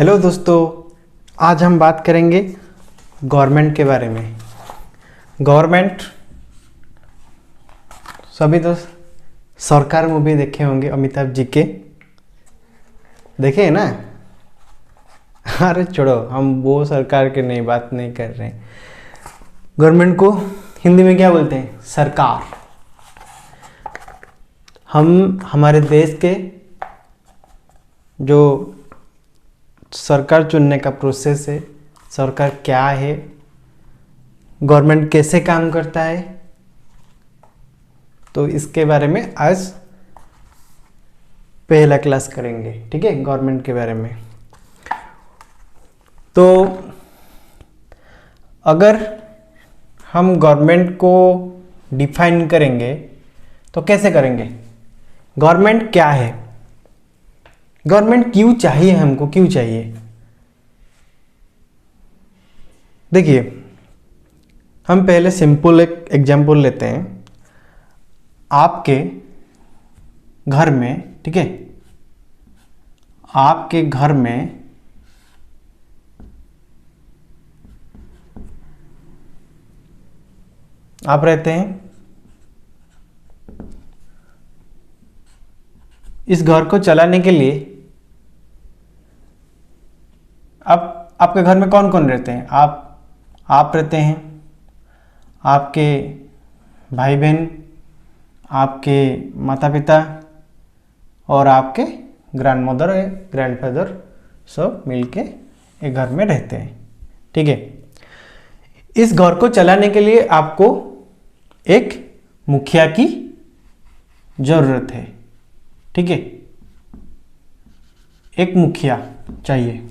Hello दोस्तों, आज हम बात करेंगे गवर्नमेंट के बारे में। गवर्नमेंट, सभी दोस्त सरकार मूवी देखे होंगे अमिताभ जी के, देखे हैं ना। अरे छोड़ो, हम वो सरकार के नहीं बात नहीं कर रहे हैं। गवर्नमेंट को हिंदी में क्या बोलते हैं? सरकार। हम हमारे देश के जो सरकार चुनने का प्रोसेस है, सरकार क्या है, गवर्नमेंट कैसे काम करता है, तो इसके बारे में आज पहला क्लास करेंगे। ठीक है, गवर्नमेंट के बारे में। तो अगर हम गवर्नमेंट को डिफाइन करेंगे तो कैसे करेंगे? गवर्नमेंट क्या है, गवर्नमेंट क्यों चाहिए, हमको क्यों चाहिए? देखिए, हम पहले सिंपल एक एग्जांपल लेते हैं। आपके घर में, ठीक है, आपके घर में आप रहते हैं। इस घर को चलाने के लिए अब आपके घर में कौन कौन रहते हैं? आप रहते हैं, आपके भाई बहन, आपके माता पिता और आपके ग्रैंडमदर और ग्रैंडफादर सब मिलके एक घर में रहते हैं। ठीक है, इस घर को चलाने के लिए आपको एक मुखिया की जरूरत है। ठीक है, एक मुखिया चाहिए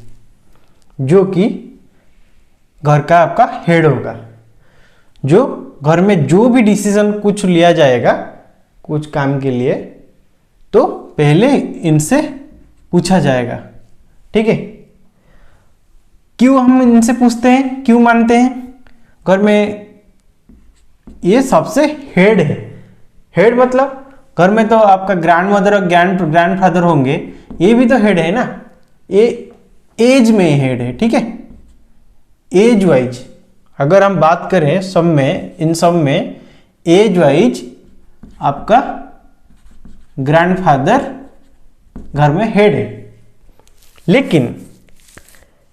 जो कि घर का आपका हेड होगा, जो घर में जो भी डिसीजन कुछ लिया जाएगा कुछ काम के लिए, तो पहले इनसे पूछा जाएगा। ठीक है, क्यों हम इनसे पूछते हैं, क्यों मानते हैं? घर में ये सबसे हेड है। हेड मतलब घर में तो आपका ग्रैंडमदर और ग्रैंडफादर होंगे, ये भी तो हेड है ना। ये एज में हेड है। ठीक है, एज वाइज अगर हम बात करें सब में, इन सब में एज वाइज आपका ग्रैंडफादर घर में हेड है। लेकिन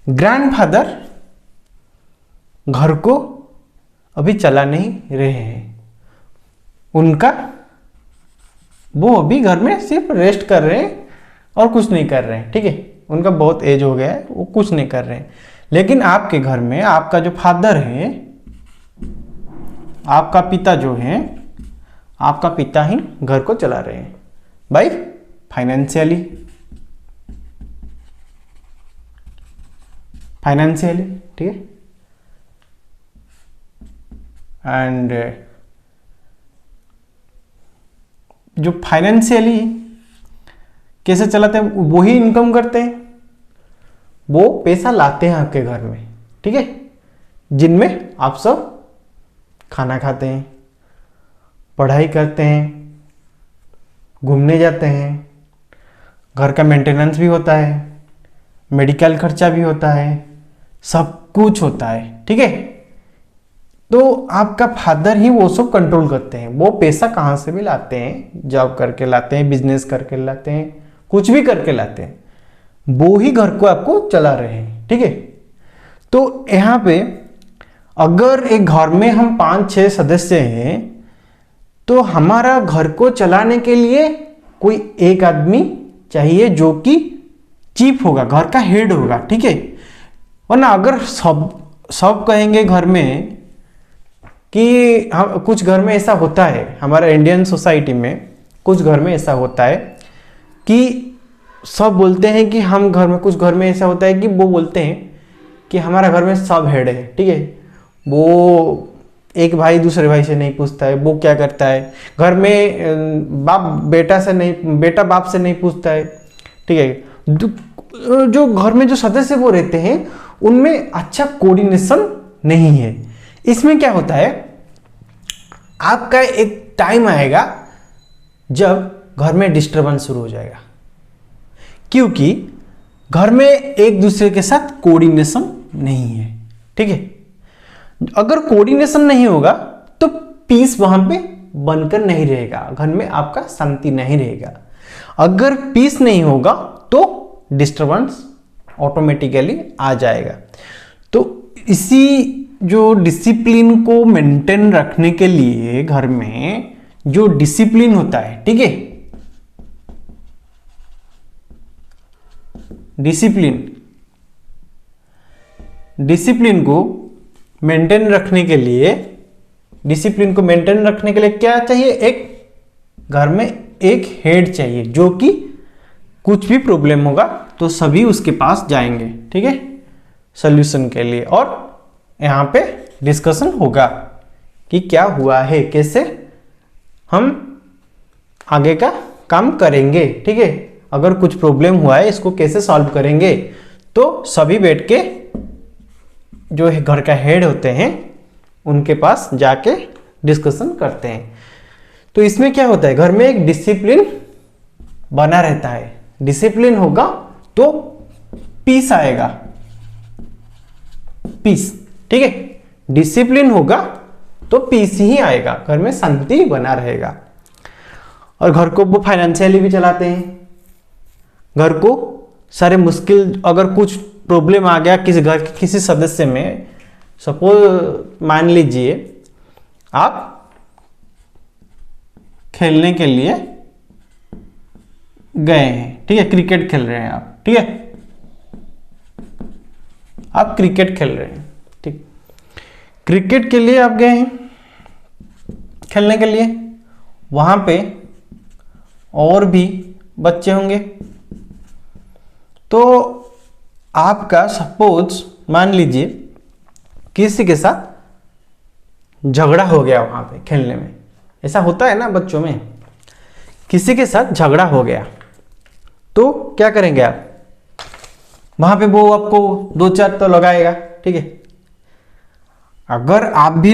ग्रैंडफादर घर को अभी चला नहीं रहे हैं, उनका वो अभी घर में सिर्फ रेस्ट कर रहे हैं और कुछ नहीं कर रहे हैं। ठीक है, उनका बहुत एज हो गया है, वो कुछ नहीं कर रहे हैं। लेकिन आपके घर में आपका जो फादर है, आपका पिता जो है, आपका पिता ही घर को चला रहे हैं भाई, फाइनेंशियली। ठीक है, एंड जो फाइनेंशियली कैसे चलाते हैं, वही इनकम करते हैं, वो पैसा लाते हैं आपके घर में। ठीक है, जिनमें आप सब खाना खाते हैं, पढ़ाई करते हैं, घूमने जाते हैं, घर का मेंटेनेंस भी होता है, मेडिकल खर्चा भी होता है, सब कुछ होता है। ठीक है, तो आपका फादर ही वो सब कंट्रोल करते हैं। वो पैसा कहाँ से भी लाते हैं, जॉब करके लाते हैं, बिजनेस करके लाते हैं, कुछ भी करके लाते हैं, वो ही घर को आपको चला रहे हैं। ठीक है, तो यहाँ पे अगर एक घर में हम 5-6 सदस्य हैं, तो हमारा घर को चलाने के लिए कोई एक आदमी चाहिए जो कि चीफ होगा, घर का हेड होगा। ठीक है, वरना अगर सब कहेंगे घर में कि हम, कुछ घर में ऐसा होता है, हमारा इंडियन सोसाइटी में कुछ घर में ऐसा होता है कि सब बोलते हैं कि हम घर में, कुछ घर में ऐसा होता है कि वो बोलते हैं कि हमारा घर में सब हेड है। ठीक है, वो एक भाई दूसरे भाई से नहीं पूछता है, वो क्या करता है घर में, बाप बेटा से नहीं, बेटा बाप से नहीं पूछता है। ठीक है, जो घर में जो सदस्य वो रहते हैं उनमें अच्छा कोऑर्डिनेशन नहीं है। इसमें क्या होता है, आपका एक टाइम आएगा जब घर में डिस्टरबेंस शुरू हो जाएगा, क्योंकि घर में एक दूसरे के साथ कोऑर्डिनेशन नहीं है, ठीक है। अगर कोऑर्डिनेशन नहीं होगा तो पीस वहां पे बनकर नहीं रहेगा, घर में आपका शांति नहीं रहेगा। अगर पीस नहीं होगा तो डिस्टरबेंस ऑटोमेटिकली आ जाएगा। तो इसी जो डिसिप्लिन को मेंटेन रखने के लिए घर में जो डिसिप्लिन होता है, ठीक है, डिसिप्लिन को मेंटेन रखने के लिए क्या चाहिए? एक घर में एक हेड चाहिए, जो कि कुछ भी प्रॉब्लम होगा तो सभी उसके पास जाएंगे, ठीक है, सॉल्यूशन के लिए। और यहाँ पे डिस्कशन होगा कि क्या हुआ है, कैसे हम आगे का काम करेंगे, ठीक है। अगर कुछ प्रॉब्लम हुआ है इसको कैसे सॉल्व करेंगे, तो सभी बैठ के जो घर का हेड होते हैं उनके पास जाके डिस्कशन करते हैं। तो इसमें क्या होता है, घर में एक डिसिप्लिन बना रहता है। डिसिप्लिन होगा तो पीस आएगा, पीस, ठीक है। डिसिप्लिन होगा तो पीस ही आएगा, घर में शांति बना रहेगा। और घर को वो फाइनेंशियली भी चलाते हैं। घर को सारे मुश्किल, अगर कुछ प्रॉब्लम आ गया किसी घर के किसी सदस्य में, सपोज मान लीजिए आप खेलने के लिए गए हैं, ठीक है, क्रिकेट खेल रहे हैं आप, ठीक है, आप क्रिकेट खेल रहे हैं, ठीक, क्रिकेट के लिए आप गए हैं खेलने के लिए। वहां पे और भी बच्चे होंगे, तो आपका सपोज मान लीजिए किसी के साथ झगड़ा हो गया वहां पे खेलने में। ऐसा होता है ना बच्चों में, किसी के साथ झगड़ा हो गया तो क्या करेंगे आप? वहां पे वो आपको दो चार तो लगाएगा, ठीक है। अगर आप भी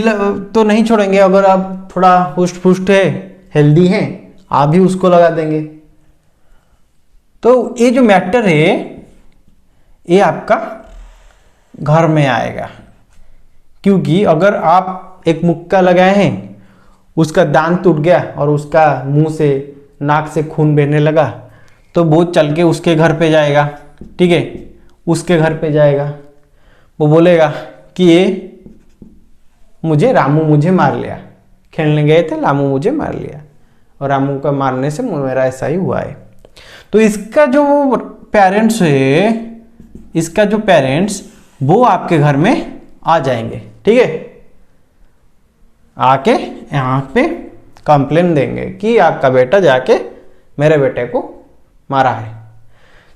तो नहीं छोड़ेंगे, अगर आप थोड़ा हुष्ट पुष्ट है, हेल्दी हैं, आप भी उसको लगा देंगे। तो ये जो मैटर है ये आपका घर में आएगा, क्योंकि अगर आप एक मुक्का लगाए हैं, उसका दांत टूट गया और उसका मुंह से नाक से खून बहने लगा, तो वो चल के उसके घर पे जाएगा, ठीक है, उसके घर पे जाएगा, वो बोलेगा कि ये रामू मुझे मार लिया, खेलने गए थे, रामू मुझे मार लिया और रामू का मारने से मेरा ऐसा ही हुआ है। तो इसका जो पेरेंट्स है, इसका जो पेरेंट्स वो आपके घर में आ जाएंगे, ठीक है, आके यहाँ पे कंप्लेन देंगे कि आपका बेटा जाके मेरे बेटे को मारा है।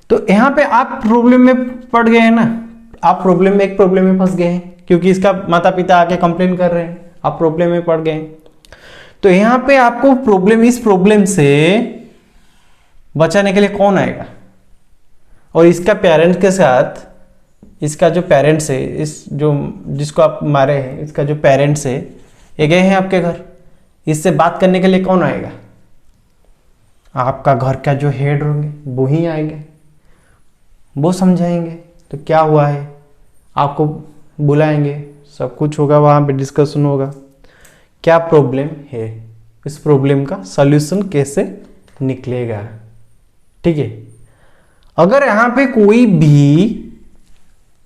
तो यहाँ पे आप प्रॉब्लम में पड़ गए हैं ना, आप एक प्रॉब्लम में फंस गए हैं, क्योंकि इसका माता पिता आके कंप्लेन कर रहे हैं, आप प्रॉब्लम में पड़ गए। तो यहाँ पे आपको इस प्रॉब्लम से बचाने के लिए कौन आएगा? और इसका पेरेंट्स के साथ, इसका जो पेरेंट्स है, जिसको आप मारे हैं, इसका जो पेरेंट्स है, ये गए हैं आपके घर, इससे बात करने के लिए कौन आएगा? आपका घर का जो हेड होंगे वो ही आएंगे, वो समझाएंगे तो क्या हुआ है, आपको बुलाएंगे, सब कुछ होगा, वहाँ पे डिस्कशन होगा, क्या प्रॉब्लम है, इस प्रॉब्लम का सॉल्यूशन कैसे निकलेगा, ठीक है। अगर यहाँ पे कोई भी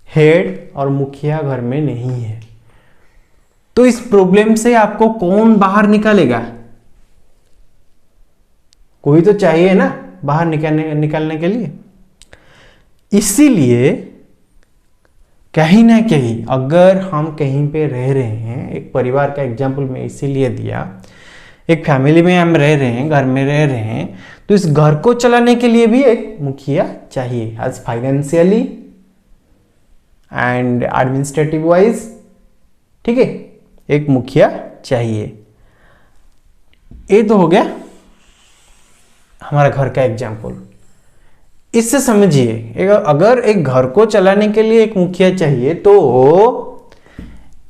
हेड और मुखिया घर में नहीं है तो इस प्रॉब्लम से आपको कौन बाहर निकालेगा? कोई तो चाहिए ना बाहर निकालने के लिए। इसीलिए कहीं ना कहीं अगर हम कहीं पे रह रहे हैं, एक परिवार का एग्जाम्पल मैं इसीलिए दिया, एक फैमिली में हम रह रहे हैं, घर में रह रहे हैं, तो इस घर को चलाने के लिए भी एक मुखिया चाहिए, as financially and administrative wise, ठीक है, एक मुखिया चाहिए। ये तो हो गया हमारा घर का एग्जाम्पल। इससे समझिए, अगर एक घर को चलाने के लिए एक मुखिया चाहिए तो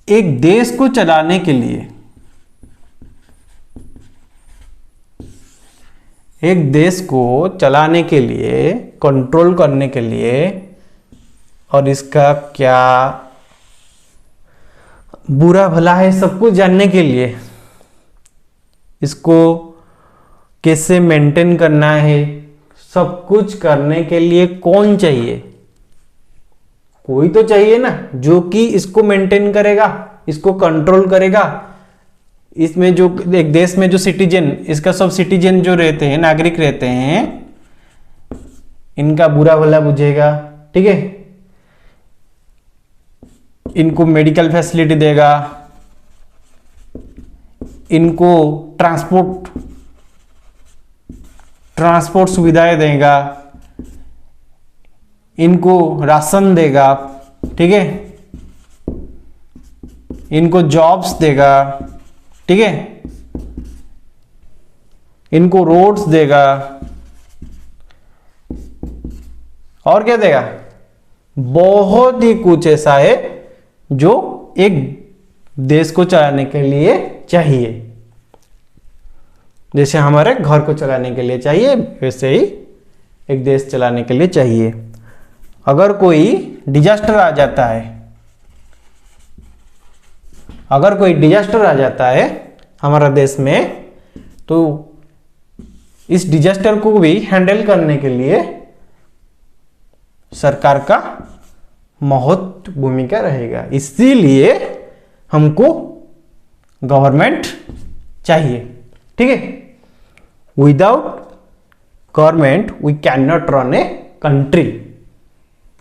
एक देश को चलाने के लिए एक देश को चलाने के लिए, कंट्रोल करने के लिए और इसका क्या बुरा भला है सब कुछ जानने के लिए, इसको कैसे मेंटेन करना है, सब कुछ करने के लिए कौन चाहिए? कोई तो चाहिए ना, जो कि इसको मेंटेन करेगा, इसको कंट्रोल करेगा। इसमें जो एक देश में जो सिटीजन, इसका सब सिटीजन जो रहते हैं, नागरिक रहते हैं, इनका बुरा भला बुझेगा, ठीक है, इनको मेडिकल फैसिलिटी देगा, इनको ट्रांसपोर्ट सुविधाएं देगा, इनको राशन देगा, ठीक है, इनको जॉब्स देगा, ठीक है, इनको रोड्स देगा, और क्या देगा? बहुत ही कुछ ऐसा है जो एक देश को चलाने के लिए चाहिए। जैसे हमारे घर को चलाने के लिए चाहिए, वैसे ही एक देश चलाने के लिए चाहिए। अगर कोई डिजास्टर आ जाता है, अगर कोई डिजास्टर आ जाता है हमारा देश में, तो इस डिजास्टर को भी हैंडल करने के लिए सरकार का महत्व भूमिका रहेगा। इसीलिए हमको गवर्नमेंट चाहिए, ठीक है। Without government we can not run a country.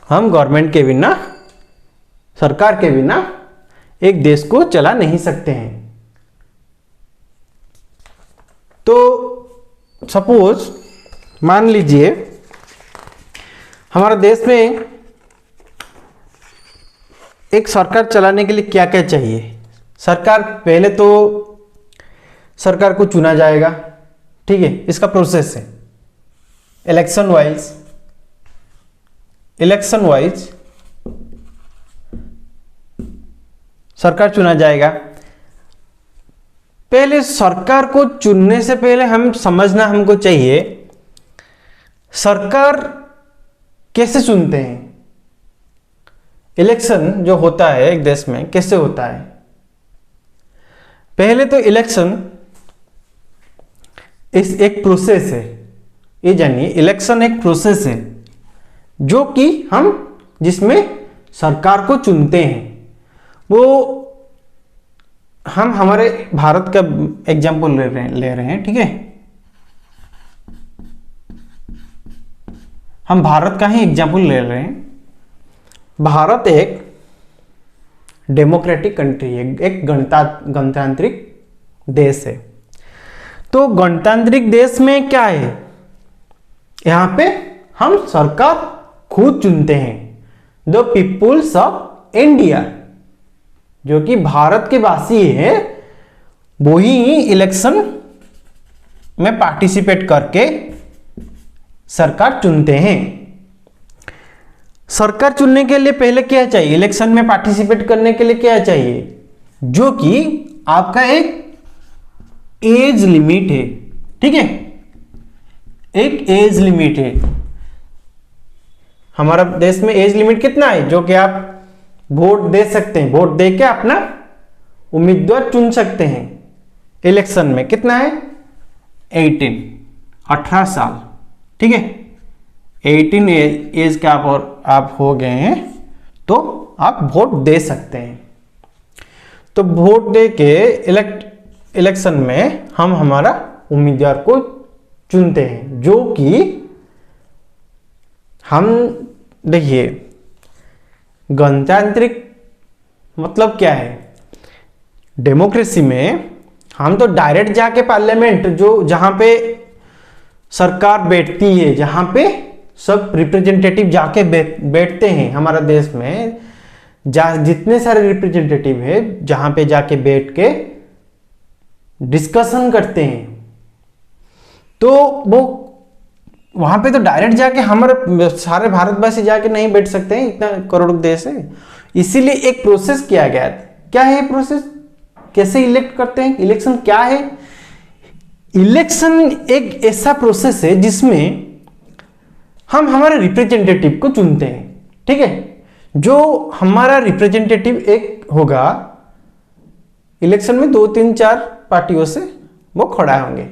हम गवर्नमेंट के बिना, सरकार के बिना एक देश को चला नहीं सकते हैं। तो सपोज मान लीजिए हमारे देश में एक सरकार चलाने के लिए क्या क्या चाहिए। सरकार, पहले तो सरकार को चुना जाएगा, ठीक है, इसका प्रोसेस है। इलेक्शन वाइज सरकार चुना जाएगा। पहले सरकार को चुनने से पहले हम समझना हमको चाहिए सरकार कैसे चुनते हैं। इलेक्शन जो होता है एक देश में कैसे होता है? पहले तो इलेक्शन इस एक प्रोसेस है, ये जानिए, इलेक्शन एक प्रोसेस है जो कि हम जिसमें सरकार को चुनते हैं। वो हम हमारे भारत का एग्जाम्पल ले रहे हैं, ठीक है। हम भारत का ही एग्जाम्पल ले रहे हैं। भारत एक डेमोक्रेटिक कंट्री है, एक गणतांत्रिक देश है। तो गणतांत्रिक देश में क्या है, यहां पे हम सरकार खुद चुनते हैं। द पीपुल्स ऑफ इंडिया, जो कि भारत के वासी है, वो ही इलेक्शन में पार्टिसिपेट करके सरकार चुनते हैं। सरकार चुनने के लिए पहले क्या चाहिए? इलेक्शन में पार्टिसिपेट करने के लिए क्या चाहिए? जो कि आपका एक एज लिमिट है, ठीक है, एक एज लिमिट है। हमारा देश में एज लिमिट कितना है? जो कि आप वोट दे सकते हैं, वोट दे के अपना उम्मीदवार चुन सकते हैं। इलेक्शन में कितना है? 18 साल, ठीक है। 18 एज का आप हो गए हैं तो आप वोट दे सकते हैं। तो वोट दे के इलेक्शन में हम हमारा उम्मीदवार को चुनते हैं, जो कि हम देखिए, गणतांत्रिक मतलब क्या है? डेमोक्रेसी में हम तो डायरेक्ट जाके पार्लियामेंट, जो जहां पे सरकार बैठती है, जहां पे सब रिप्रेजेंटेटिव जाके बैठते हैं हमारा देश में, जितने सारे रिप्रेजेंटेटिव है, जहां पे जाके बैठ के डिस्कशन करते हैं, तो वो वहां पे तो डायरेक्ट जाके हमारे सारे भारतवासी जाके नहीं बैठ सकते हैं, इतना करोड़ देश है। इसीलिए एक प्रोसेस किया गया था। क्या है प्रोसेस? कैसे इलेक्ट करते हैं? इलेक्शन क्या है? इलेक्शन एक ऐसा प्रोसेस है जिसमें हम हमारे रिप्रेजेंटेटिव को चुनते हैं, ठीक है। जो हमारा रिप्रेजेंटेटिव एक होगा, इलेक्शन में 2 3 4 पार्टियों से वो खड़ा होंगे।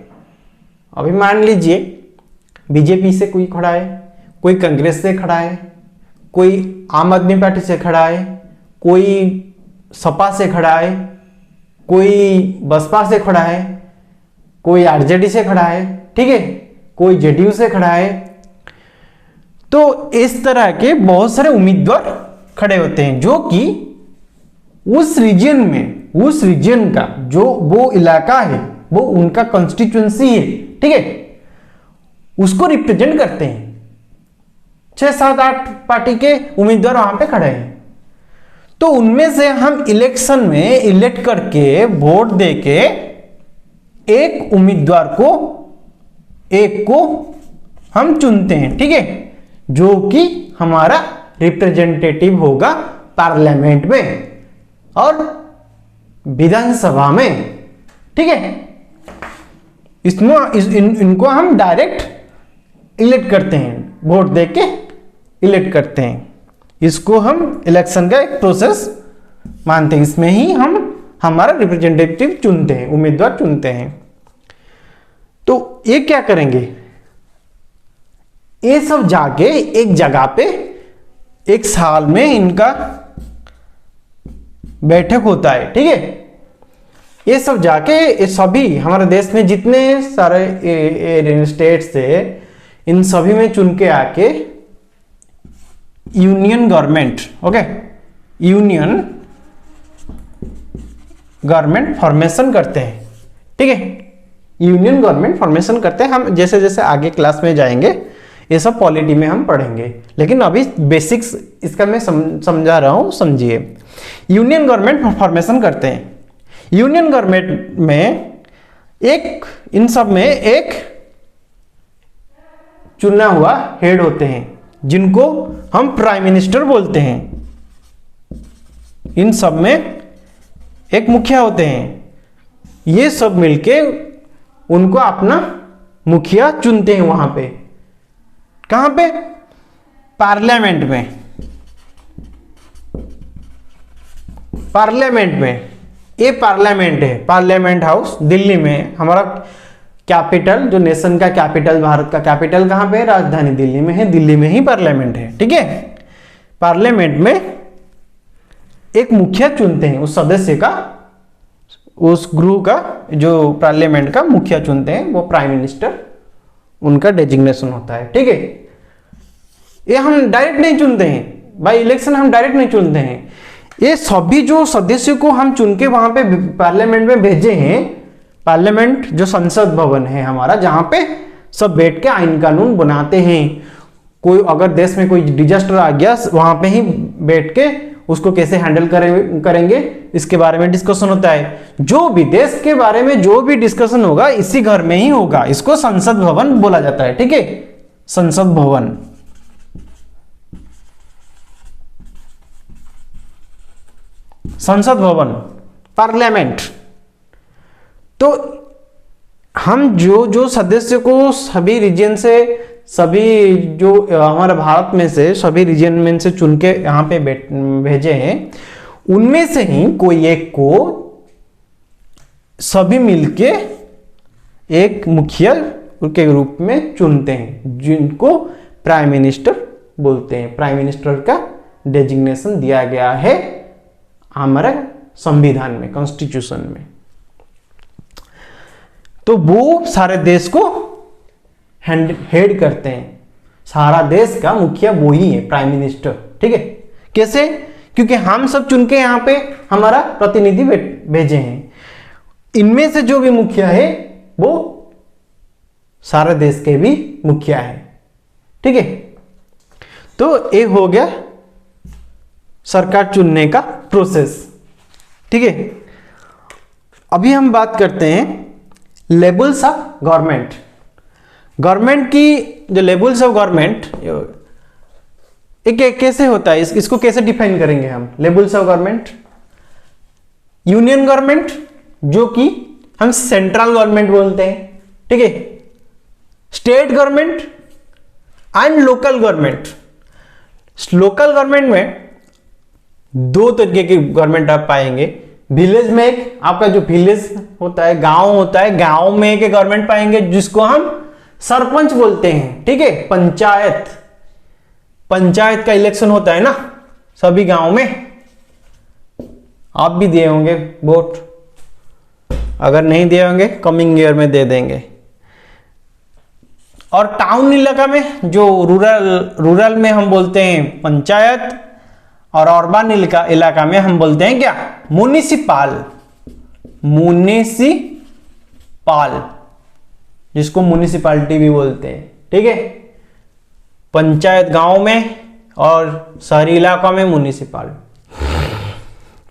अभी मान लीजिए बीजेपी से कोई खड़ा है, कोई कांग्रेस से खड़ा है, कोई आम आदमी पार्टी से खड़ा है, कोई सपा से खड़ा है, कोई बसपा से खड़ा है, कोई आरजेडी से खड़ा है, ठीक है, कोई जेडीयू से खड़ा है। तो इस तरह के बहुत सारे उम्मीदवार खड़े होते हैं जो कि उस रीजन का जो वो इलाका है, वो उनका कॉन्स्टिट्यूएंसी है, ठीक है, उसको रिप्रेजेंट करते हैं। 6 7 8 पार्टी के उम्मीदवार वहां पे खड़े हैं। तो उनमें से हम इलेक्शन में इलेक्ट करके वोट देके एक उम्मीदवार को, एक को हम चुनते हैं, ठीक है, जो कि हमारा रिप्रेजेंटेटिव होगा पार्लियामेंट में और विधानसभा में, ठीक है। इनको हम डायरेक्ट इलेक्ट करते हैं, वोट देके इलेक्ट करते हैं। इसको हम इलेक्शन का एक प्रोसेस मानते हैं। इसमें ही हम हमारा रिप्रेजेंटेटिव चुनते हैं, उम्मीदवार चुनते हैं। तो ये क्या करेंगे, ये सब जाके एक जगह पे एक साल में इनका बैठक होता है, ठीक है। ये सब जाके ये सभी हमारे देश में जितने सारे स्टेट्स है, इन सभी में चुन के आके union government, okay, union government formation करते हैं, ठीक है। यूनियन गवर्नमेंट फॉर्मेशन करते हैं। हम जैसे जैसे आगे क्लास में जाएंगे ये सब पॉलिटी में हम पढ़ेंगे, लेकिन अभी बेसिक्स इसका मैं समझा रहा हूं, समझिए। यूनियन गवर्नमेंट फॉर्मेशन करते हैं। यूनियन गवर्नमेंट में एक, इन सब में एक चुना हुआ हेड होते हैं जिनको हम प्राइम मिनिस्टर बोलते हैं। इन सब में एक मुखिया होते हैं। ये सब मिलके उनको अपना मुखिया चुनते हैं। वहां पे, कहां पे, पार्लियामेंट में। पार्लियामेंट में, ये पार्लियामेंट है, पार्लियामेंट हाउस दिल्ली में। हमारा कैपिटल, जो नेशन का कैपिटल, भारत का कैपिटल कहां पे है, राजधानी दिल्ली में है। दिल्ली में ही पार्लियामेंट है, ठीक है। पार्लियामेंट में एक मुखिया चुनते हैं, उस सदस्य का, उस गृह का, जो पार्लियामेंट का मुखिया चुनते हैं, वो प्राइम मिनिस्टर उनका डेजिग्नेशन होता है, ठीक है। ये हम डायरेक्ट नहीं चुनते हैं, बाय इलेक्शन हम डायरेक्ट नहीं चुनते हैं। ये सभी जो सदस्यों को हम चुन के वहां पे पार्लियामेंट में भेजे हैं, पार्लियामेंट जो संसद भवन है हमारा, जहां पे सब बैठ के आईन कानून बनाते हैं। कोई अगर देश में कोई डिजास्टर आ गया, वहां पे ही बैठ के उसको कैसे हैंडल करेंगे इसके बारे में डिस्कशन होता है। जो भी देश के बारे में जो भी डिस्कशन होगा इसी घर में ही होगा। इसको संसद भवन बोला जाता है, ठीक है, संसद भवन। संसद भवन, पार्लियामेंट। तो हम जो जो सदस्य को सभी रीजन से, सभी जो हमारे भारत में से सभी रीजन में से चुन के यहाँ पे भेजे हैं, उनमें से ही कोई एक को सभी मिलके एक मुखिया के रूप में चुनते हैं, जिनको प्राइम मिनिस्टर बोलते हैं। प्राइम मिनिस्टर का डेजिग्नेशन दिया गया है हमारे संविधान में, कॉन्स्टिट्यूशन में। तो वो सारे देश को हेड करते हैं। सारा देश का मुखिया वो ही है, प्राइम मिनिस्टर, ठीक है। कैसे? क्योंकि हम सब चुन के यहां पे हमारा प्रतिनिधि भेजे हैं। इनमें से जो भी मुखिया है वो सारे देश के भी मुखिया है, ठीक है। तो ये हो गया सरकार चुनने का प्रोसेस, ठीक है। अभी हम बात करते हैं लेवल्स ऑफ गवर्नमेंट। गवर्नमेंट की जो लेवल्स ऑफ गवर्नमेंट कैसे होता है, इसको कैसे डिफाइन करेंगे हम? Levels of government, union government जो कि हम सेंट्रल गवर्नमेंट बोलते हैं, ठीक है। State government and local government. Local government में दो तरीके की गवर्नमेंट आप पाएंगे। विलेज में एक आपका जो विलेज होता है, गांव होता है, गांव में एक गवर्नमेंट पाएंगे जिसको हम सरपंच बोलते हैं, ठीक है। पंचायत, पंचायत का इलेक्शन होता है ना सभी गांव में, आप भी दिए होंगे वोट, अगर नहीं दिए होंगे कमिंग ईयर में दे देंगे। और टाउन इलाका में जो रूरल में हम बोलते हैं पंचायत, और अर्बन इलाका में हम बोलते हैं क्या, म्युनिसिपल। म्युनिसिपल जिसको म्युनिसिपैलिटी भी बोलते हैं, ठीक है। पंचायत गांव में और शहरी इलाकों में म्युनिसिपल।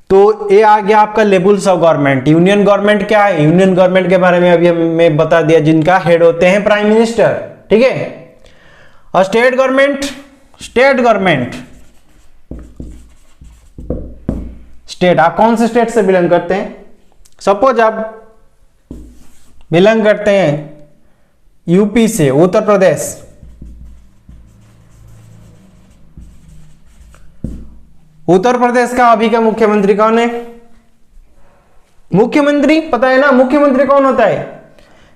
तो ये आ गया आपका levels of government. Union government क्या है, यूनियन गवर्नमेंट के बारे में अभी मैं बता दिया, जिनका हेड होते हैं प्राइम मिनिस्टर, ठीक है। और state government, state government, state, आप कौन से स्टेट से बिलोंग करते हैं? सपोज आप बिलोंग करते हैं यूपी से, उत्तर प्रदेश, उत्तर प्रदेश का अभी का मुख्यमंत्री कौन है? मुख्यमंत्री पता है ना, मुख्यमंत्री कौन होता है?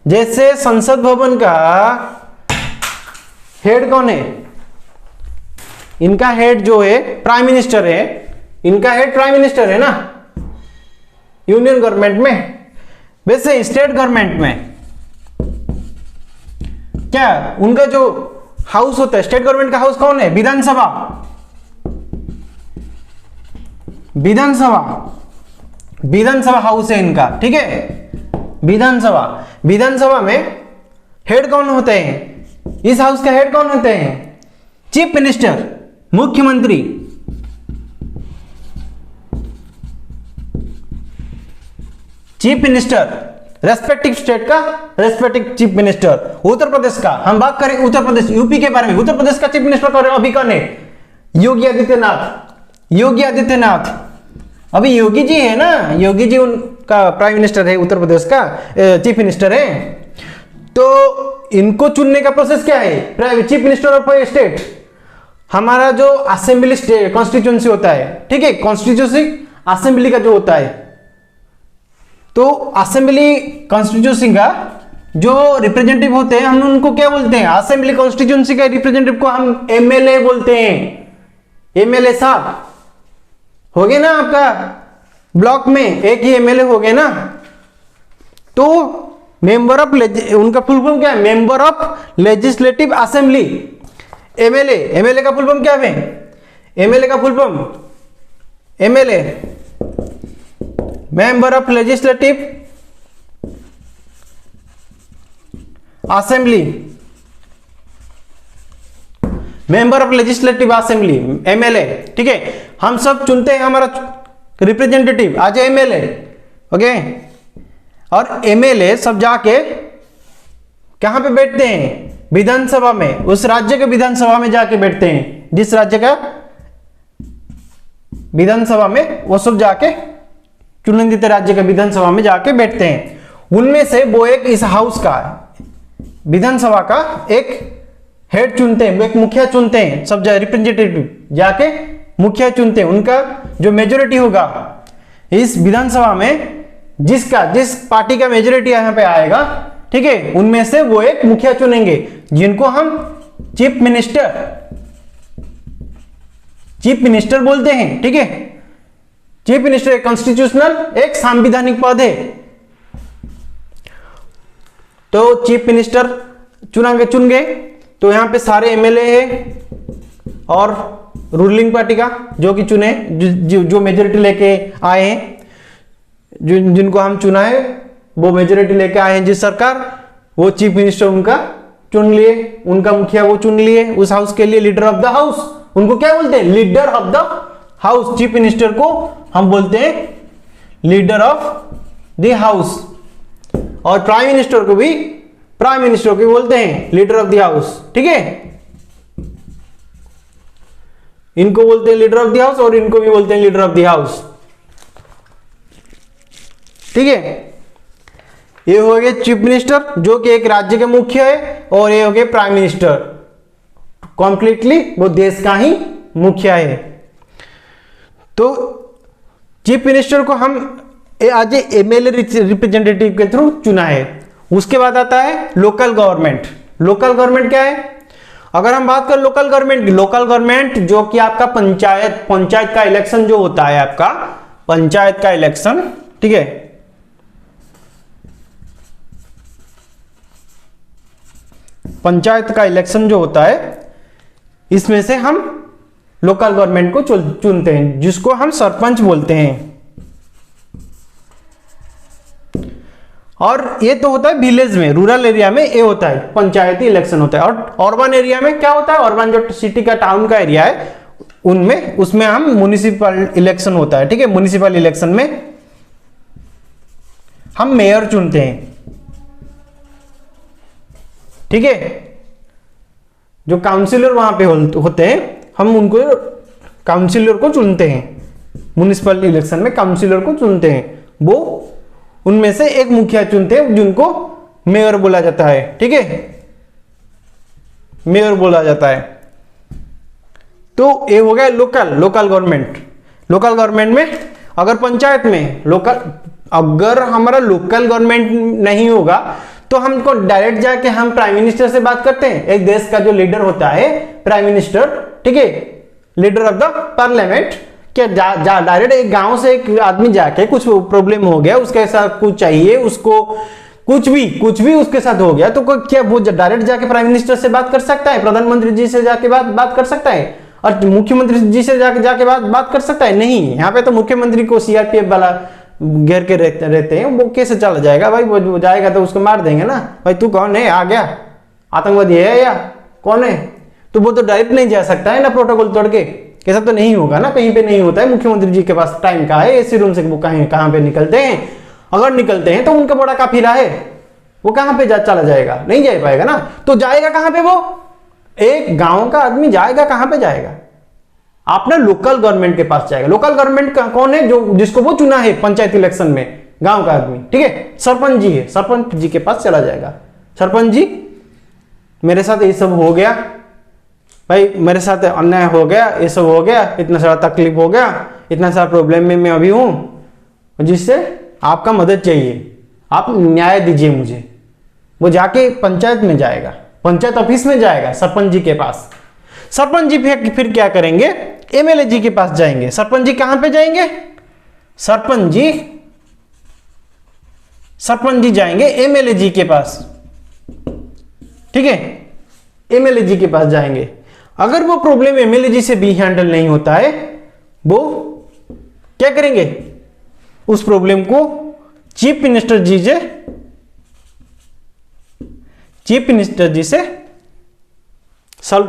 जैसे संसद भवन का हेड कौन है? इनका हेड जो है प्राइम मिनिस्टर है, इनका हेड प्राइम मिनिस्टर है ना यूनियन गवर्नमेंट में। वैसे स्टेट गवर्नमेंट में क्या उनका जो हाउस होता है, स्टेट गवर्नमेंट का हाउस कौन है? विधानसभा। विधानसभा, विधानसभा हाउस है इनका, ठीक है। विधानसभा, विधानसभा में हेड कौन होते हैं? इस हाउस का हेड कौन होते हैं? चीफ मिनिस्टर, मुख्यमंत्री। चीफ मिनिस्टर, रेस्पेक्टिव स्टेट का respective chief minister. Uttar Pradesh का हम बात करें, उत्तर प्रदेश यूपी के बारे में, उत्तर प्रदेश का चीफ मिनिस्टर कौन है अभी? कौन है? योगी आदित्यनाथ। योगी आदित्यनाथ, अभी योगी जी है ना, योगी जी उनका प्राइम मिनिस्टर है, उत्तर प्रदेश का चीफ मिनिस्टर है। तो इनको चुनने का प्रोसेस क्या है? चीफ मिनिस्टर ऑफ स्टेट, हमारा जो असेंबली स्टेट कॉन्स्टिट्यूंसी होता है, ठीक है, कॉन्स्टिट्यूंसी असेंबली का जो होता है, तो असेंबली कॉन्स्टिट्यूंसी का जो रिप्रेजेंटेटिव होते हैं हम उनको क्या बोलते हैं? असेंबली कॉन्स्टिट्यूंसी का रिप्रेजेंटेटिव को हम एमएलए बोलते हैं। एमएलए साहब हो गए ना, आपका ब्लॉक में एक ही एमएलए हो गए ना, तो मेंबर ऑफ, उनका फुल फॉर्म क्या है? Member of legislative assembly. MLA, MLA का फुल फॉर्म क्या है? एमएलए का full form, MLA member of legislative assembly, member of legislative assembly, MLA, ठीक है। हम सब चुनते हैं हमारा रिप्रेजेंटेटिव आज एमएलए, ओके। और एमएलए सब जाके कहां पे बैठते हैं? विधानसभा में, उस राज्य के विधानसभा में जाके बैठते हैं, जिस राज्य का विधानसभा में वो सब जाके चुनिंदित राज्य के विधानसभा में जाके बैठते हैं। उनमें से वो एक इस हाउस का विधानसभा का एक हेड चुनते हैं, एक मुखिया चुनते हैं, सब रिप्रेजेंटेटिव जाके मुखिया चुनते हैं। उनका जो मेजोरिटी होगा इस विधानसभा में, जिस पार्टी का मेजोरिटी यहां पे आएगा, ठीक है, उनमें से वो एक मुखिया चुनेंगे जिनको हम चीफ मिनिस्टर बोलते हैं, ठीक है। चीफ मिनिस्टर एक कॉन्स्टिट्यूशनल, एक संवैधानिक पद है। तो चीफ मिनिस्टर चुन गए, तो यहां पे सारे एमएलए हैं और रूलिंग पार्टी का जो कि चुने, जो मेजोरिटी लेके आए हैं, जिनको हम चुना है वो मेजोरिटी लेके आए हैं जिस सरकार, वो चीफ मिनिस्टर उनका चुन लिए, उनका मुखिया वो चुन लिए उस हाउस के लिए, लीडर ऑफ द हाउस। उनको क्या बोलते हैं? Leader of the house. Chief minister को हम बोलते हैं लीडर ऑफ द हाउस, और प्राइम मिनिस्टर को बोलते हैं लीडर ऑफ द हाउस, ठीक है। इनको बोलते हैं लीडर ऑफ द हाउस और इनको भी बोलते हैं लीडर ऑफ द हाउस, ठीक है। ये हो गए चीफ मिनिस्टर जो कि एक राज्य के मुख्य है, और ये हो गए प्राइम मिनिस्टर, कंप्लीटली वो देश का ही मुखिया है। तो चीफ मिनिस्टर को हम आज एमएलए रिप्रेजेंटेटिव के थ्रू चुना है। उसके बाद आता है लोकल गवर्नमेंट। लोकल गवर्नमेंट क्या है? अगर हम बात करें लोकल गवर्नमेंट, लोकल गवर्नमेंट जो कि आपका पंचायत का इलेक्शन जो होता है, आपका पंचायत का इलेक्शन, ठीक है, पंचायत का इलेक्शन जो होता है, इसमें से हम लोकल गवर्नमेंट को चुनते हैं, जिसको हम सरपंच बोलते हैं। और ये तो होता है विलेज में, रूरल एरिया में ये होता है पंचायती इलेक्शन होता है। और अर्बन एरिया में क्या होता है? अर्बन जो सिटी का टाउन का एरिया है उनमें, उसमें हम म्युनिसिपल इलेक्शन होता है, ठीक है। म्युनिसिपल इलेक्शन में हम मेयर चुनते हैं, ठीक है। जो काउंसिलर वहां पे होते हैं, हम उनको काउंसिलर को चुनते हैं। म्युनिसिपल इलेक्शन में काउंसिलर को चुनते हैं, वो उनमें से एक मुखिया चुनते हैं जिनको मेयर बोला जाता है, ठीक है, मेयर बोला जाता है। तो ये हो गया लोकल गवर्नमेंट। लोकल गवर्नमेंट में अगर पंचायत में अगर हमारा लोकल गवर्नमेंट नहीं होगा तो हमको डायरेक्ट जाके हम प्राइम मिनिस्टर से बात करते हैं। एक देश का जो लीडर होता है प्राइम मिनिस्टर, ठीक है, लीडर ऑफ द पार्लियामेंट, क्या डायरेक्ट एक गांव से एक आदमी जाके कुछ प्रॉब्लम हो गया, उसके साथ कुछ चाहिए, उसको कुछ भी उसके साथ हो गया, तो क्या वो डायरेक्ट जाके प्राइम मिनिस्टर से बात कर सकता है? प्रधानमंत्री जी से जाके बात कर सकता है? और मुख्यमंत्री जी से जाके बात कर सकता है? नहीं। यहाँ पे तो मुख्यमंत्री को सीआरपीएफ वाला घेर के रहते हैं, वो कैसे चला जाएगा भाई? वो जाएगा तो उसको मार देंगे ना, भाई तू कौन है, आ गया आतंकवादी है या कौन है? तो वो तो डायरेक्ट नहीं जा सकता है ना प्रोटोकॉल तोड़ के, ऐसा तो नहीं होगा ना, कहीं पे नहीं होता है। मुख्यमंत्री जी के पास टाइम का है, एसी रूम से वो कहाँ पे निकलते हैं? अगर निकलते हैं तो उनका बड़ा काफिला है, वो कहाँ पे चला जाएगा? नहीं जा पाएगा ना। तो जाएगा कहाँ पे? वो एक गांव का आदमी जाएगा कहाँ पे जाएगा? आपने लोकल गवर्नमेंट के पास जाएगा। लोकल गवर्नमेंट कौन है? जो जिसको वो चुना है पंचायत इलेक्शन में, गांव का आदमी, ठीक है, सरपंच जी है, सरपंच जी के पास चला जाएगा। सरपंच जी, मेरे साथ ये सब हो गया भाई, मेरे साथ अन्याय हो गया, ये सब हो गया, इतना सारा तकलीफ हो गया, इतना सारा प्रॉब्लम में मैं अभी हूं, जिससे आपका मदद चाहिए, आप न्याय दीजिए मुझे। वो जाके पंचायत में जाएगा, पंचायत ऑफिस में जाएगा, सरपंच जी के पास। सरपंच जी फिर क्या करेंगे? एमएलए जी के पास जाएंगे। सरपंच जी कहां पे जाएंगे? सरपंच जी जाएंगे एमएलए जी के पास, ठीक है, एमएलए जी के पास जाएंगे। अगर वो प्रॉब्लम एमएलए जी से भी हैंडल नहीं होता है, वो क्या करेंगे? उस प्रॉब्लम को चीफ मिनिस्टर जी से सॉल्व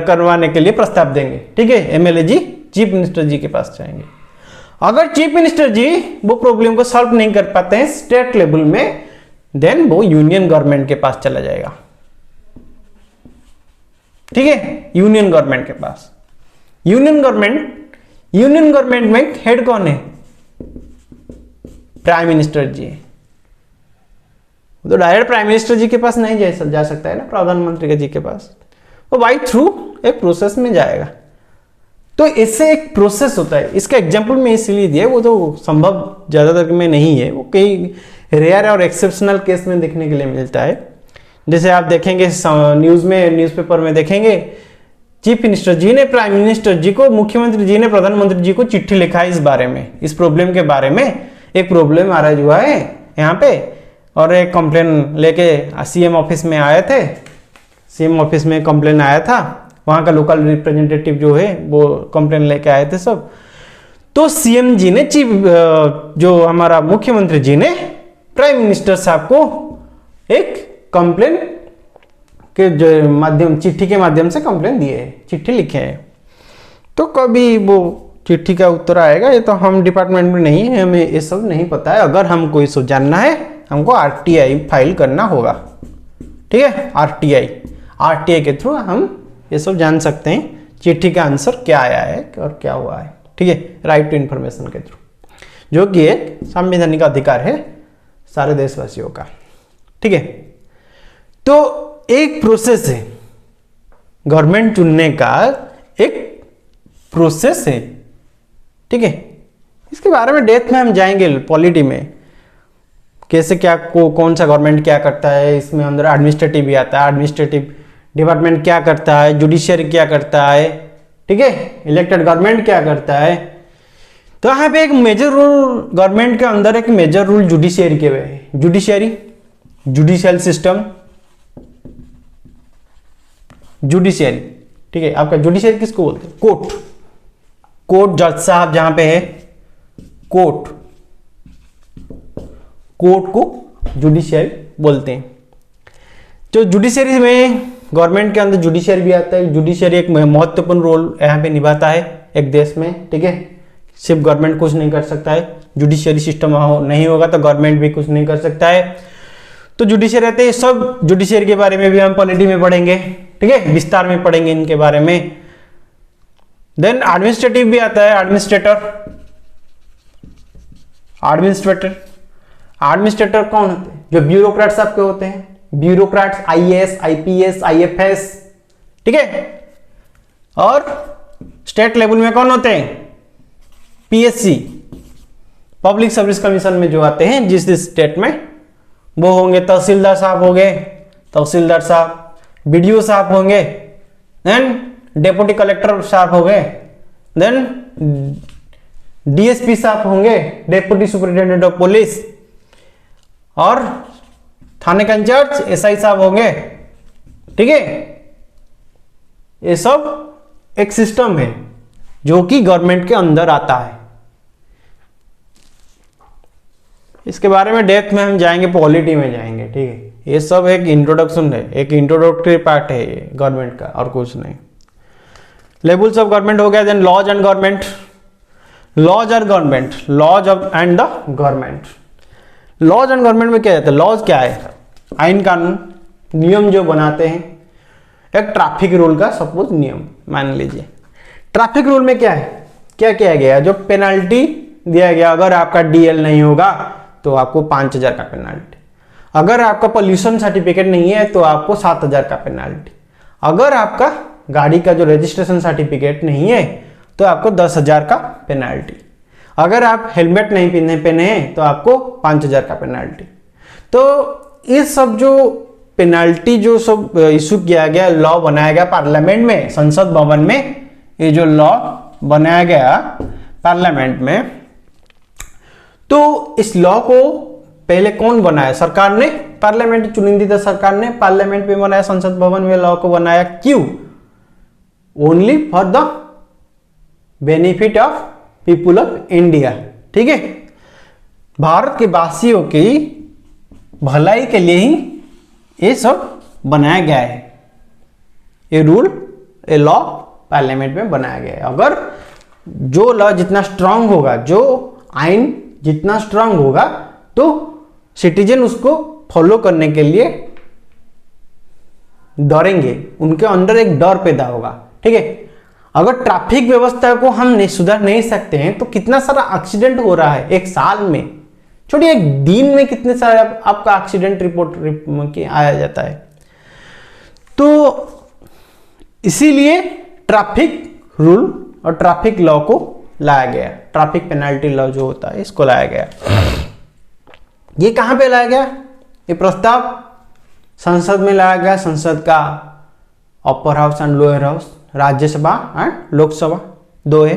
करवाने के लिए प्रस्ताव देंगे, ठीक है। एमएलए जी चीफ मिनिस्टर जी के पास जाएंगे। अगर चीफ मिनिस्टर जी वो प्रॉब्लम को सॉल्व नहीं कर पाते हैं स्टेट लेवल में, देन वो यूनियन गवर्नमेंट के पास चला जाएगा, ठीक है, यूनियन गवर्नमेंट के पास। यूनियन गवर्नमेंट में हेड कौन है? प्राइम मिनिस्टर जी। तो डायरेक्ट प्राइम मिनिस्टर जी के पास नहीं जा सकता है ना, प्रधानमंत्री जी के पास, वो बाई थ्रू एक प्रोसेस में जाएगा। तो इससे एक प्रोसेस होता है। इसका एग्जांपल मैं इसलिए दिया, वो तो संभव ज्यादातर में नहीं है, वो कई रेयर और एक्सेप्शनल केस में देखने के लिए मिलता है। जैसे आप देखेंगे न्यूज़पेपर में देखेंगे, चीफ मिनिस्टर जी ने प्राइम मिनिस्टर जी को, मुख्यमंत्री जी ने प्रधानमंत्री जी को चिट्ठी लिखा है इस बारे में, इस प्रॉब्लम के बारे में। एक प्रॉब्लम आ रहा हुआ है यहाँ पे, और एक कंप्लेन लेके सीएम ऑफिस में आए थे, सीएम ऑफिस में कंप्लेन आया था, वहाँ का लोकल रिप्रेजेंटेटिव जो है वो कंप्लेन लेके आए थे सब। तो सीएम जी ने जो हमारा मुख्यमंत्री जी ने प्राइम मिनिस्टर साहब को एक कंप्लेन के जो माध्यम, चिट्ठी के माध्यम से कंप्लेन दिए है, चिट्ठी लिखे हैं। तो कभी वो चिट्ठी का उत्तर आएगा, ये तो हम डिपार्टमेंट में नहीं है, हमें ये सब नहीं पता है। अगर हमको ये सब जानना है, हमको आरटीआई फाइल करना होगा, ठीक है, आरटीआई के थ्रू हम ये सब जान सकते हैं चिट्ठी का आंसर क्या आया है और क्या हुआ है, ठीक है, राइट टू इन्फॉर्मेशन के थ्रू, जो कि एक संवैधानिक अधिकार है सारे देशवासियों का, ठीक है। तो एक प्रोसेस है, गवर्नमेंट चुनने का एक प्रोसेस है, ठीक है। इसके बारे में डेप्थ में हम जाएंगे पॉलिटी में, कैसे क्या कौन सा गवर्नमेंट क्या करता है, इसमें अंदर एडमिनिस्ट्रेटिव भी आता है, एडमिनिस्ट्रेटिव डिपार्टमेंट क्या करता है, जुडिशियरी क्या करता है, ठीक है, इलेक्टेड गवर्नमेंट क्या करता है। तो यहाँ पे एक मेजर रूल गवर्नमेंट के अंदर, एक मेजर रूल जुडिशियरी के है, जुडिशियरी, जुडिशियल सिस्टम, जुडिशियरी, ठीक है। आपका जुडिशियरी किसको बोलते हैं? कोर्ट, कोर्ट जज साहब जहां पे है, कोर्ट, कोर्ट को जुडिशियरी बोलते हैं। जो जुडिशियरी में गवर्नमेंट के अंदर जुडिशियरी भी आता है, जुडिशियरी एक महत्वपूर्ण रोल यहाँ पे निभाता है एक देश में, ठीक है। सिर्फ गवर्नमेंट कुछ नहीं कर सकता है, जुडिशियरी सिस्टम नहीं होगा तो गवर्नमेंट भी कुछ नहीं कर सकता है। तो जुडिशियरी रहते हैं, सब जुडिशियरी के बारे में भी हम पॉलिटी में पढ़ेंगे, ठीक है, विस्तार में पढ़ेंगे इनके बारे में। देन एडमिनिस्ट्रेटिव भी आता है, एडमिनिस्ट्रेटर, एडमिनिस्ट्रेटर, एडमिनिस्ट्रेटर कौन होते हैं? जो ब्यूरोक्रेट्स आपके होते हैं, ब्यूरोक्रेट्स, आईएएस, आईपीएस, आईएफएस, ठीक है। और स्टेट लेवल में कौन होते हैं? पीएससी, पब्लिक सर्विस कमीशन में जो आते हैं जिस स्टेट में, वो होंगे तहसीलदार साहब हो गए, तहसीलदार साहब, बीडीओ साहब होंगे, देन डेप्यूटी कलेक्टर साहब हो गए, देन डीएसपी साहब होंगे, डेप्यूटी सुपरिटेंडेंट ऑफ पुलिस, और थाने का इंचार्ज एसआई साहब होंगे, ठीक है। ये सब एक सिस्टम है जो कि गवर्नमेंट के अंदर आता है। इसके बारे में डेप्थ में हम जाएंगे, पॉलिटी में जाएंगे, ठीक है। ये सब एक इंट्रोडक्शन है, एक इंट्रोडक्टरी पार्ट है ये गवर्नमेंट का, और कुछ नहीं। लेवल्स ऑफ गवर्नमेंट हो गया। Then laws and government, laws और government, laws of and the government. Laws and government में क्या रहता है? लॉज क्या है? आईन कानून, नियम जो बनाते हैं। एक ट्रैफिक रूल का सपोज नियम मान लीजिए, ट्रैफिक रूल में क्या है, क्या किया गया? जो पेनल्टी दिया गया, अगर आपका डीएल नहीं होगा तो आपको 5,000 का पेनल्टी, अगर आपका पोल्यूशन सर्टिफिकेट नहीं है तो आपको 7,000 का पेनल्टी, अगर आपका गाड़ी का जो रजिस्ट्रेशन सर्टिफिकेट नहीं है तो आपको 10,000 का पेनल्टी, अगर आप हेलमेट नहीं पहने हैं तो आपको 5,000 का पेनल्टी। तो ये सब जो पेनल्टी जो सब इशू किया गया, लॉ बनाया गया पार्लियामेंट में, संसद भवन में, ये जो लॉ बनाया गया पार्लियामेंट में, तो इस लॉ को पहले कौन बनाया? सरकार ने, पार्लियामेंट चुनिंदा सरकार ने पार्लियामेंट में बनाया, संसद भवन में लॉ को बनाया। क्यों? Only for the benefit of people of India, ठीक है। भारत के वासियों की भलाई के लिए ही ये सब बनाया गया है। ये रूल, ये लॉ पार्लियामेंट में बनाया गया है। अगर जो लॉ जितना स्ट्रांग होगा, जो आइन जितना स्ट्रांग होगा, तो सिटीजन उसको फॉलो करने के लिए डरेंगे, उनके अंदर एक डर पैदा होगा, ठीक है। अगर ट्रैफिक व्यवस्था को हम सुधार नहीं सकते हैं तो कितना सारा एक्सीडेंट हो रहा है एक साल में, छोड़िए एक दिन में कितने सारे आपका एक्सीडेंट रिपोर्ट आया जाता है। तो इसीलिए ट्रैफिक रूल और ट्रैफिक लॉ को लाया गया, ट्रैफिक पेनल्टी लॉ जो होता है इसको लाया गया। ये कहां पे लाया गया? ये प्रस्ताव संसद में लाया गया। संसद का upper house and lower house, Rajya Sabha and Lok Sabha, दो है,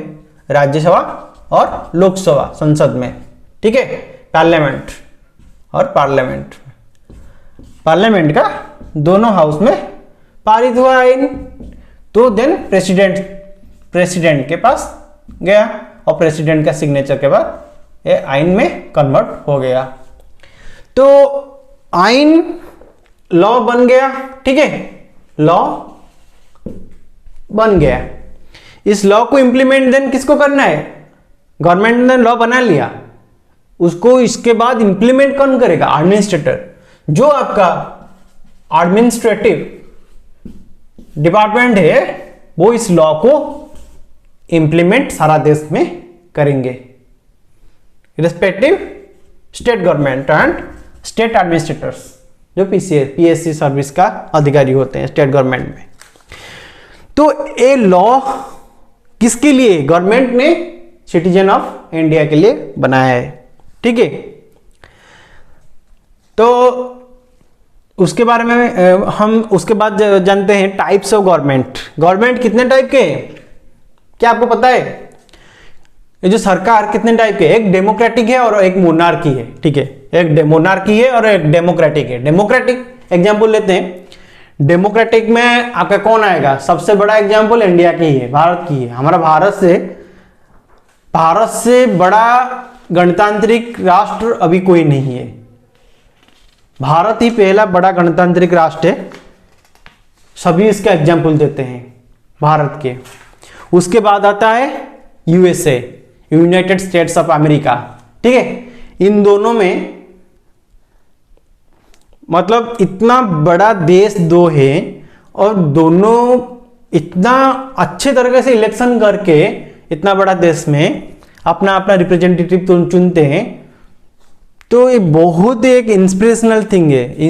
राज्यसभा और लोकसभा संसद में, ठीक है। पार्लियामेंट और पार्लियामेंट, पार्लियामेंट का दोनों हाउस में पारित हुआ आइन, तो देन प्रेसिडेंट के पास गया और प्रेसिडेंट का सिग्नेचर के बाद ये आइन में कन्वर्ट हो गया। तो आइन लॉ बन गया, ठीक है, लॉ बन गया। इस लॉ को इंप्लीमेंट देन किसको करना है? गवर्नमेंट ने लॉ बना लिया, उसको इसके बाद इंप्लीमेंट कौन करेगा? एडमिनिस्ट्रेटर। जो आपका एडमिनिस्ट्रेटिव डिपार्टमेंट है वो इस लॉ को इंप्लीमेंट सारा देश में करेंगे, respective state government and state administrators, जो पीएससी सर्विस का अधिकारी होते हैं स्टेट गवर्नमेंट में। तो ये लॉ किसके लिए? गवर्नमेंट ने सिटीजन ऑफ इंडिया के लिए बनाया है, ठीक है। तो उसके बारे में हम उसके बाद जानते हैं टाइप्स ऑफ गवर्नमेंट। गवर्नमेंट कितने टाइप के हैं, क्या आपको पता है? ये जो सरकार कितने टाइप के? एक डेमोक्रेटिक है और एक मोनार्की है, ठीक है। एक मोनार्की है और एक डेमोक्रेटिक है। डेमोक्रेटिक एग्जांपल लेते हैं। डेमोक्रेटिक में आपका कौन आएगा? सबसे बड़ा एग्जांपल इंडिया की है, भारत की है। हमारा भारत से बड़ा गणतांत्रिक राष्ट्र अभी कोई नहीं है। भारत ही पहला बड़ा गणतांत्रिक राष्ट्र है, सभी इसका एग्जाम्पल देते हैं भारत के। उसके बाद आता है USA, United states of America, ठीक है। इन दोनों में मतलब इतना बड़ा देश दो है और दोनों इतना अच्छे तरीके से इलेक्शन करके इतना बड़ा देश में अपना अपना रिप्रेजेंटेटिव चुनते हैं। तो ये बहुत एक इंस्पिरेशनल थिंग है,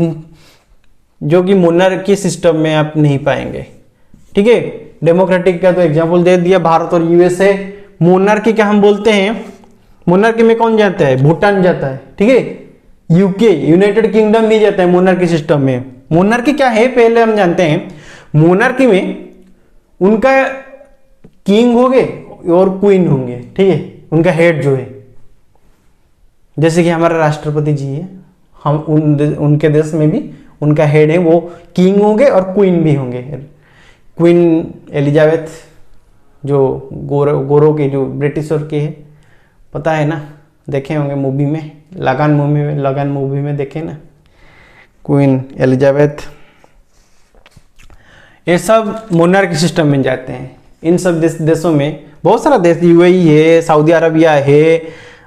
जो कि मोनार्की सिस्टम में आप नहीं पाएंगे, ठीक है। डेमोक्रेटिक का तो एग्जांपल दे दिया, भारत और यूएसए। मोनार्की क्या हम बोलते हैं? मोनार्की में कौन जाता है? भूटान जाता है, ठीक है। यूके, यूनाइटेड किंगडम भी जाता है मोनार्की सिस्टम में। मोनार्की क्या है पहले हम जानते हैं। मोनार्की में उनका किंग होंगे और क्वीन होंगे, ठीक है। उनका हेड जो है, जैसे कि हमारा राष्ट्रपति जी है, हम उनके देश में भी उनका हेड है, वो किंग होंगे और क्वीन भी होंगे। क्वीन एलिजाबेथ जो गोरों के, जो ब्रिटिशर के है, पता है ना, देखे होंगे मूवी में, लगान मूवी में देखे ना, क्वीन एलिजाबेथ। ये सब मोनार्की सिस्टम में जाते हैं। इन सब देशों में बहुत सारा देश, यूएई है, सऊदी अरबिया है,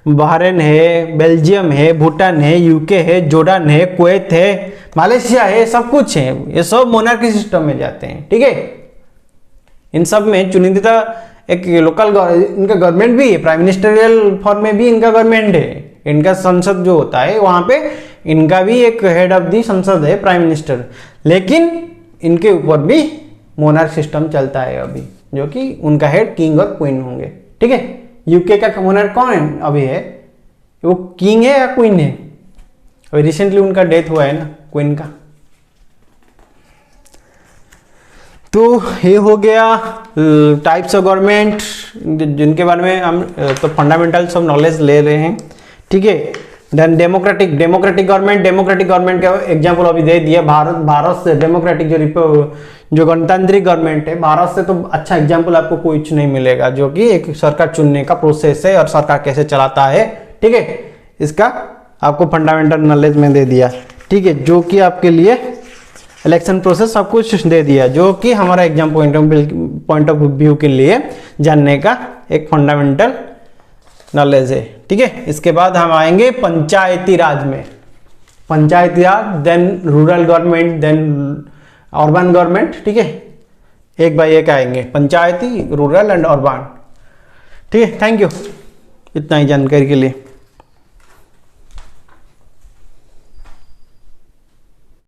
बहरीन है, बेल्जियम है, भूटान है, यूके है, जॉर्डन है, कुवैत है, मलेशिया है, सब कुछ है। ये सब मोनार्की सिस्टम में जाते हैं, ठीक है। इन सब में चुनिंदा एक लोकल इनका गवर्नमेंट भी है, प्राइम मिनिस्टरियल फॉर्म में भी इनका गवर्नमेंट है। इनका संसद जो होता है वहां पे इनका भी एक हेड ऑफ दी संसद है, प्राइम मिनिस्टर। लेकिन इनके ऊपर भी मोनार्क सिस्टम चलता है अभी, जो कि उनका हेड किंग और क्वीन होंगे, ठीक है। यूके का मोनार्क कौन है अभी है? वो किंग है या क्वीन है? अभी रिसेंटली उनका डेथ हुआ है ना, क्वीन का। तो ये हो गया टाइप्स ऑफ गवर्नमेंट, जिनके बारे में हम तो फंडामेंटल्स ऑफ नॉलेज ले रहे हैं, ठीक है। देन डेमोक्रेटिक गवर्नमेंट का एग्जांपल अभी दे दिया। भारत से डेमोक्रेटिक जो गणतांत्रिक गवर्नमेंट है, भारत से तो अच्छा एग्जांपल आपको कुछ नहीं मिलेगा, जो कि एक सरकार चुनने का प्रोसेस है और सरकार कैसे चलाता है, ठीक है। इसका आपको फंडामेंटल नॉलेज में दे दिया, ठीक है, जो कि आपके लिए इलेक्शन प्रोसेस सब कुछ दे दिया, जो कि हमारा एग्जाम पॉइंट ऑफ व्यू के लिए जानने का एक फंडामेंटल नॉलेज है, ठीक है। इसके बाद हम आएंगे पंचायती राज में। Panchayati Raj, then rural government, then urban government, ठीक है। एक बाय एक आएंगे, पंचायती, रूरल एंड अर्बन, ठीक है। थैंक यू इतना ही जानकारी के लिए।